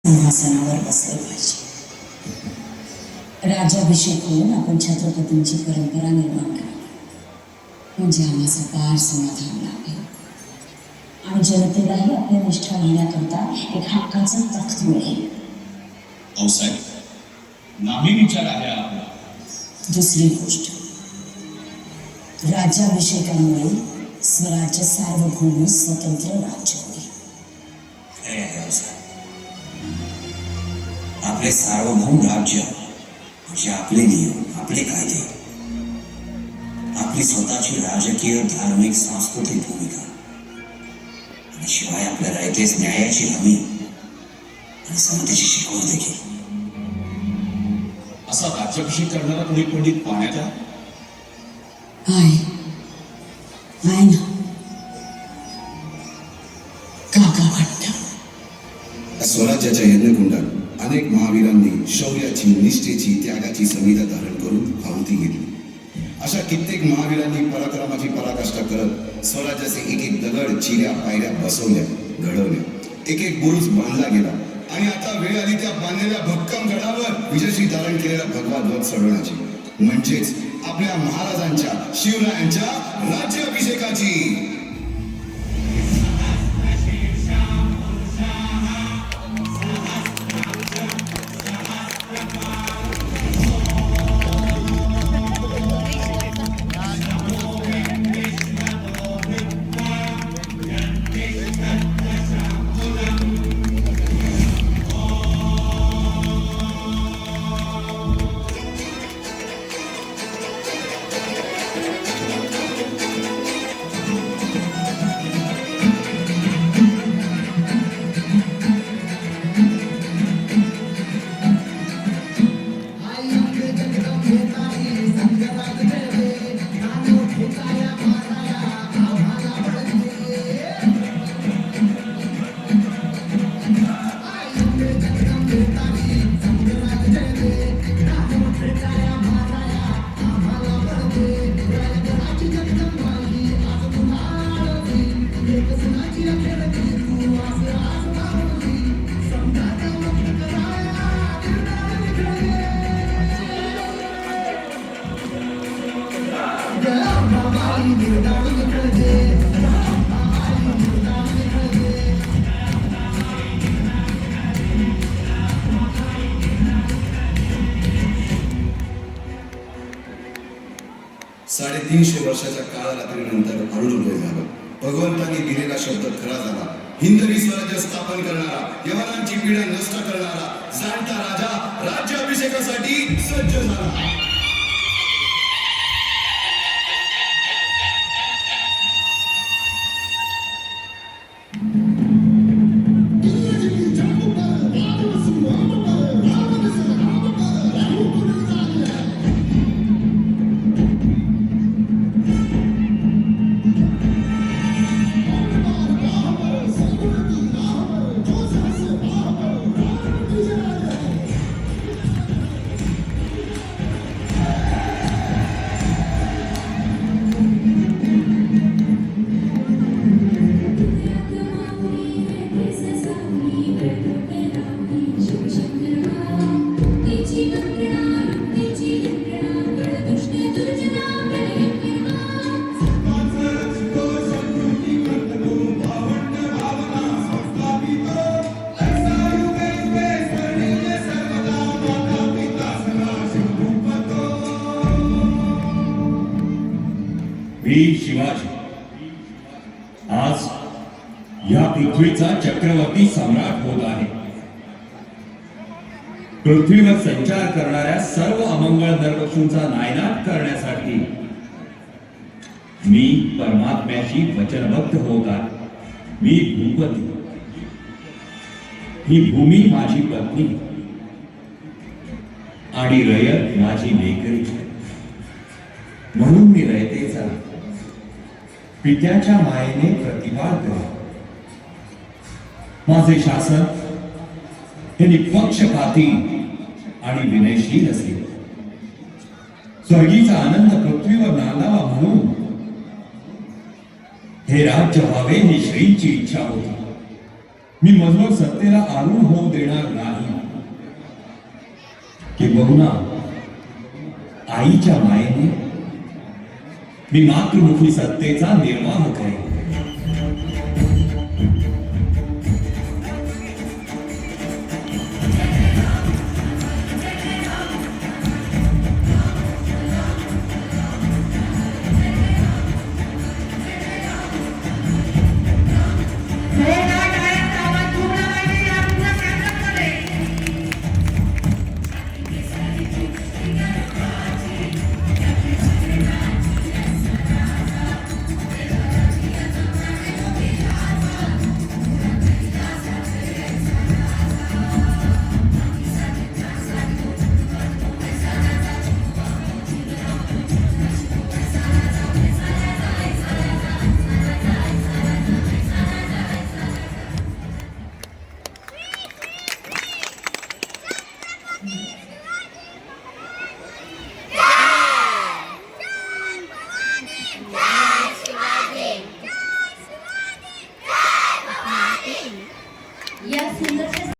सिंहासनावर बसले पाहिजे। राज्याभिषेक होऊन आपण छत्रपतींची परंपरा निर्माण करावी, म्हणजे आम्हाला फार समाधान लाभेल आणि जनतेलाही आपल्या निष्ठा राहण्याकरता एक हक्काचं तख्त मिळेल। साहेब, नामी विचार आहे आपला। दुसरी गोष्ट, राज्याभिषेकामुळे स्वराज्य सार्वभौम स्वतंत्र राज्य होईल। आपले सार्वभौम राज्य म्हणजे आपले नियम, आपले कायदे, आपली स्वतःची राजकीय, धार्मिक, सांस्कृतिक भूमिका आणि शिवाय आपल्या रायतेस न्यायाची हमी आणि समतेची शिकवण देखील। असा राज्याभिषेक करणारा कोणी पंडित पाण्यात आहे ना, काका वाटतं। स्वराज्याच्या यज्ञकुंडात अनेक महावीरांनी शौर्याची, निष्ठेची, त्यागाची संहिता धारण करून आहुती घेतली। अशा कित्येक महावीरांनी पराक्रमाची पराकाष्ठा करत स्वराज्याचे एक एक दगड, चिऱ्या, पायऱ्या बसवल्या, घडवल्या, एक एक बुरुज बांधला गेला आणि आता वेळ आली त्या बांधलेल्या भक्कम गडावर विजयश्री धारण केलेला भगवा ध्वज चढवण्याची, म्हणजेच आपल्या महाराजांच्या, शिवरायांच्या राज्याभिषेकाची। साडेतीनशे वर्षाच्या काळरात्रीनंतर अरुणोदय झाला। भगवंतांनी दिलेला शब्द खरा झाला। हिंदवी स्वराज्य स्थापन करणारा, यवनांची पीडा नष्ट करणारा जाणता राजा राज्याभिषेकासाठी सज्ज झाला। वीर शिवाजी आज या पृथ्वीचा चक्रवर्ती सम्राट होत आहे। पृथ्वीवर संचार करणाऱ्या सर्व अमंगळ नरपशूंचा नायनाट करण्यासाठी मी परमात्म्याशी वचनबद्ध होत आहे। मी भूपती, ही भूमी माझी पत्नी आणि रयत माझी लेकरी, म्हणून मी रयतेचा पित्याच्या मायेने प्रतिवाद करा। माझे शासन हे निपक्षपाती आणि विनयशील असेल। स्वर्गीचा आनंद पृथ्वीवर नांदावा म्हणून हे राज्य व्हावे ही श्रींची इच्छा होती। मी मजवर सत्तेला आरूढ होऊ देणार नाही. किंबहुना आईच्या मायेने मी मातृमुखी सत्तेचा निर्वाह करेन.